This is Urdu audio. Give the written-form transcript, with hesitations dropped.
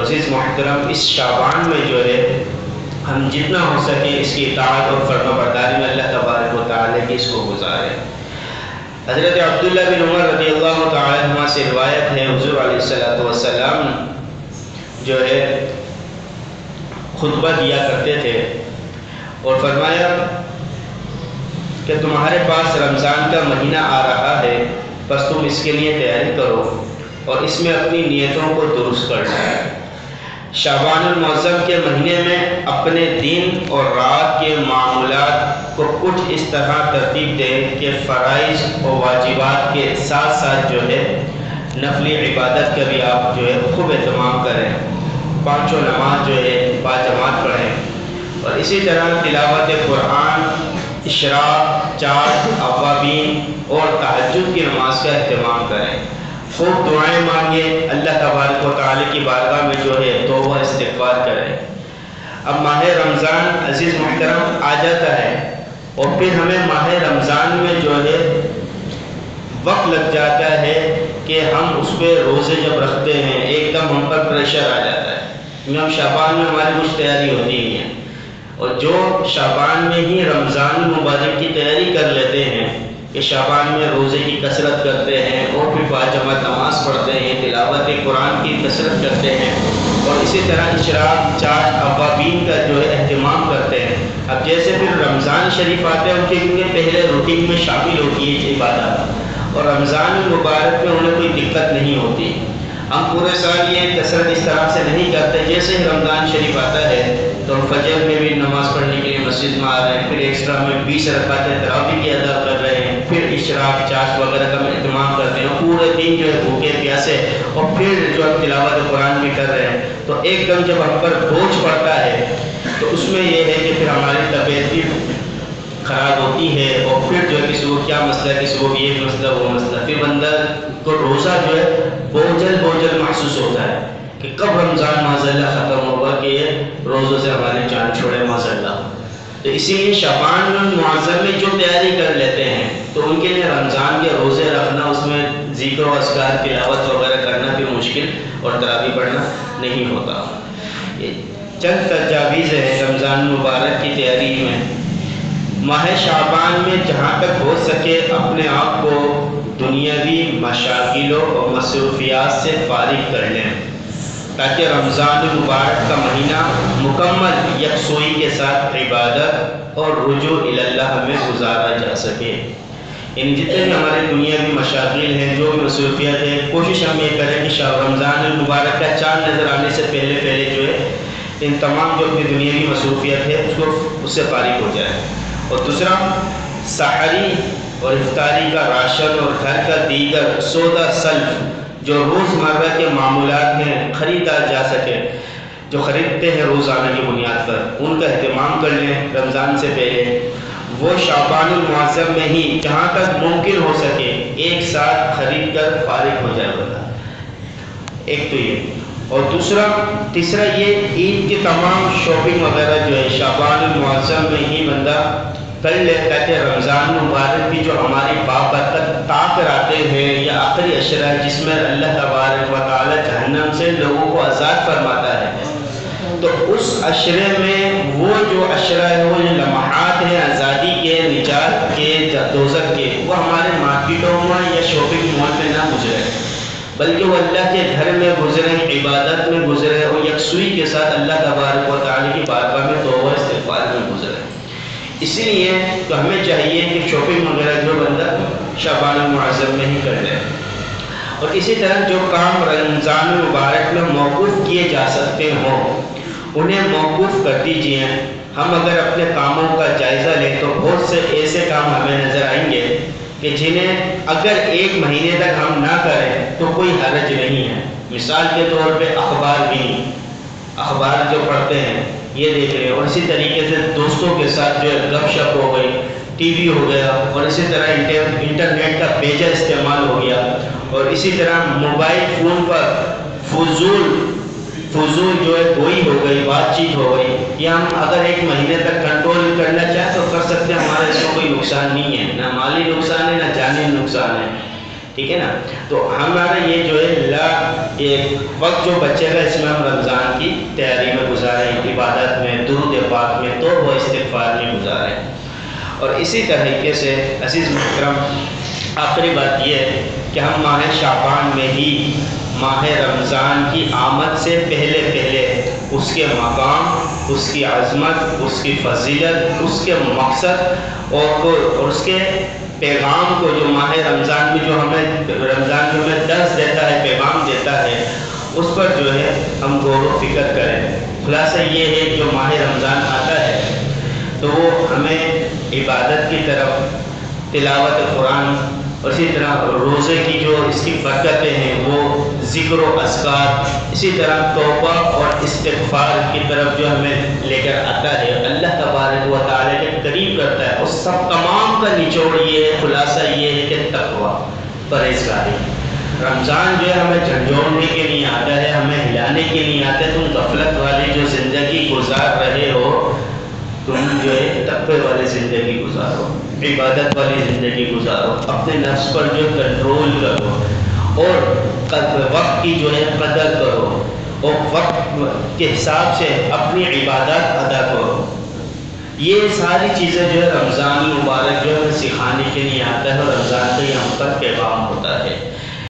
عزیز محترم، اس شعبان میں جو ہے ہم جتنا ہو سکے اس کی اطاعت اور فرما برداری میں اللہ تبارک و تعالیٰ کی اس کو گزاریں۔ حضرت عبداللہ بن عمر رضی اللہ تعالیٰ عنہ سے روایت ہے، حضور علیہ السلام جو ہے خطبہ دیا کرتے تھے اور فرمایا کہ تمہارے پاس رمضان کا مہینہ آ رہا ہے، بس تم اس کے لیے تیاری کرو اور اس میں اپنی نیتوں کو درست کر لو۔ شعبان المعظم کے مہینے میں اپنے دن اور رات کے معمولات کو کچھ اس طرح ترتیب دیں کہ فرائض اور واجبات کے ساتھ ساتھ جو ہے نفلی عبادت کا بھی آپ جو ہے خوب اہتمام کریں، پانچوں نماز جو ہے باجماعت پڑھیں، اور اسی طرح تلاوت قرآن، اشراق، چاند، اوابین اور تہجد کی نماز کا اہتمام کریں، خوب دعائیں مانگیں، اللہ تبارک و تعالیٰ کی بارگاہ میں جو ہے توبہ استغفار کریں۔ اب ماہ رمضان عزیز محترم آ جاتا ہے اور پھر ہمیں ماہ رمضان میں جو ہے وقت لگ جاتا ہے کہ ہم اس پہ روزے جب رکھتے ہیں ایک دم ہم پر پریشر آ جاتا ہے، کیونکہ ہم شعبان میں ہماری کچھ تیاری ہوتی نہیں ہے، اور جو شعبان میں ہی رمضان مبارک کی تیاری کر لیتے ہیں کہ شعبان میں روزے کی کثرت کرتے ہیں اور پھر باجماعت نماز پڑھتے ہیں، تلاوت قرآن کی کثرت کرتے ہیں، اور اسی طرح اشراق، چاند، اوابین کا جو ہے اہتمام کرتے ہیں۔ اب جیسے پھر رمضان شریف آتے ہیں ان کے کیونکہ پہلے روٹین میں شامل ہوتی ہے عبادات، اور رمضان مبارک میں انہیں کوئی دقت نہیں ہوتی۔ ہم پورے سال یہ کثرت اس طرح سے نہیں کرتے، جیسے ہی رمضان شریف آتا ہے تو ہم فجر میں بھی نماز پڑھنے کے لیے مسجد میں آ رہے ہیں، پھر ایکسٹرا میں 20 رکعت تراویح کی ادا کر رہے ہیں، پھر اشراق، چاشت وغیرہ کا اہتمام کرتے ہیں، پورے دن جو ہے بھوکے پیاسے، اور پھر جو ہم تلاوت قرآن بھی کر رہے ہیں، تو ایک دم جب ہم پر بوجھ پڑتا ہے تو اس میں یہ ہے کہ پھر ہماری طبیعت بھی خراب ہوتی ہے، اور پھر جو ہے کسی کو کیا مسئلہ ہے، کسی کو یہ مسئلہ وہ مسئلہ، پھر بندہ کو روزہ جو ہے بوجھل محسوس ہوتا ہے کہ کب رمضان معذاللہ ختم ہوگا کہ یہ روزوں سے ہماری جان چھوڑے معذاللہ۔ تو اسی لیے شعبان المعظم میں جو تیاری کر لیتے ہیں تو ان کے لیے رمضان کے روزے رکھنا، اس میں ذکر و اذکار، تلاوت وغیرہ کرنا بھی مشکل اور تراویح پڑھنا نہیں ہوتا۔ یہ چند تجاویز ہیں رمضان مبارک کی تیاری میں۔ ماہ شعبان میں جہاں تک ہو سکے اپنے آپ کو دنیاوی مشاغلوں اور مصروفیات سے فارغ کر لیں تاکہ رمضان مبارک کا مہینہ مکمل یکسوئی کے ساتھ عبادت اور رجوع اللہ میں گزارا جا سکے۔ یعنی جتنے بھی ہمارے دنیاوی مشاغل ہیں، جو بھی مصروفیات ہیں، کوشش ہم یہ کریں کہ رمضان المبارک کا چاند نظر آنے سے پہلے جو ہے ان تمام جو اپنی دنیاوی مصروفیات ہے اس سے فارغ ہو جائے۔ اور دوسرا، سحری اور افطاری کا راشن اور گھر کا دیگر سودا سلف جو روزمرہ کے معمولات میں خریدا جا سکے، جو خریدتے ہیں روزانہ کی بنیاد پر، ان کا اہتمام کر لیں رمضان سے پہلے۔ وہ شعبان المعظم میں ہی جہاں تک ممکن ہو سکے ایک ساتھ خرید کر فارغ ہو جائے بندہ۔ ایک تو یہ، اور تیسرا یہ عید کی تمام شاپنگ وغیرہ جو ہے شعبان المعظم میں ہی بندہ کر لے تاکہ رمضان مبارک کی جو ہماری بابرکت تاخیر آتے ہیں یا آخری عشرہ ہے جس میں اللہ تبارک و تعالی جہنم سے لوگوں کو آزاد فرماتا ہے، تو اس عشرے میں وہ جو عشرہ ہے، وہ جو لمحات ہیں آزادی کے، نجات کے، دوزخ کے، وہ ہمارے مارکیٹوں میں یا شاپنگ مال میں نہ گزرے، بلکہ وہ اللہ کے گھر میں گزرے، عبادت میں گزرے، اور یکسوئی کے ساتھ اللہ تبارک و تعالی کی بارگاہ میں توبہ استغفار میں گزرے۔ اسی لیے تو ہمیں چاہیے کہ شاپنگ وغیرہ جو بندہ شعبان المعظم میں ہی کر لے، اور اسی طرح جو کام رمضان مبارک میں موقوف کیے جا سکتے ہوں انہیں موقوف کر دیجئے۔ ہم اگر اپنے کاموں کا جائزہ لیں تو بہت سے ایسے کام ہمیں نظر آئیں گے کہ جنہیں اگر ایک مہینے تک ہم نہ کریں تو کوئی حرج نہیں ہے۔ مثال کے طور پہ اخبار جو پڑھتے ہیں یہ دیکھ رہے ہیں، اور اسی طریقے سے دوستوں کے ساتھ جو ہے گپ شپ ہو گئی، ٹی وی ہو گیا، اور اسی طرح انٹرنیٹ کا بیجا استعمال ہو گیا، اور اسی طرح موبائل فون پر فضول جو ہے کوئی ہو گئی، بات چیت ہو گئی، یا ہم اگر ایک مہینے تک کنٹرول کرنا چاہیں تو کر سکتے ہیں، ہمارا اس میں کوئی نقصان نہیں ہے، نہ مالی نقصان ہے نہ جانی نقصان ہے، ٹھیک ہے نا۔ تو ہمارا یہ جو ہے ایک وقت جو بچے گا اس میں ہم رمضان وہ استغفار میں گزاریں۔ اور اسی طریقے سے عزیز محترم آخری بات یہ ہے کہ ہم ماہ شعبان میں ہی ماہ رمضان کی آمد سے پہلے اس کے مقام، اس کی عظمت، اس کی فضیلت، اس کے مقصد اور اس کے پیغام کو جو ماہ رمضان میں جو ہمیں درس دیتا ہے، پیغام دیتا ہے، اس پر جو ہے ہم غور و فکر کریں۔ خلاصہ یہ ہے جو ماہ رمضان آتا ہے تو وہ ہمیں عبادت کی طرف، تلاوت قرآن، اور اسی طرح روزے کی جو اس کی برکتیں ہیں وہ ذکر و اذکار، اسی طرح توبہ اور استغفار کی طرف جو ہمیں لے کر آتا ہے، اللہ تبارک و تعالیٰ کے قریب کرتا ہے۔ اور سب تمام کا نچوڑ یہ ہے، خلاصہ یہ ہے کہ تقویٰ، پرہیزگاری۔ رمضان جو ہے ہمیں جھنجھوڑنے کے لیے آتا ہے، ہمیں ہلانے کے لیے آتا ہے۔ تم غفلت والی جو زندگی گزار رہے ہو، تم جو ہے تقوی والی زندگی گزارو، عبادت والی زندگی گزارو، اپنے نفس پر جو کنٹرول کرو، اور وقت کی جو ہے قدر کرو، اور وقت کے حساب سے اپنی عبادات ادا کرو۔ یہ ساری چیزیں جو ہے رمضان مبارک جو ہے سکھانے کے لیے آتا ہے، اور رمضان کا یہ ہم پر پیغام ہوتا ہے۔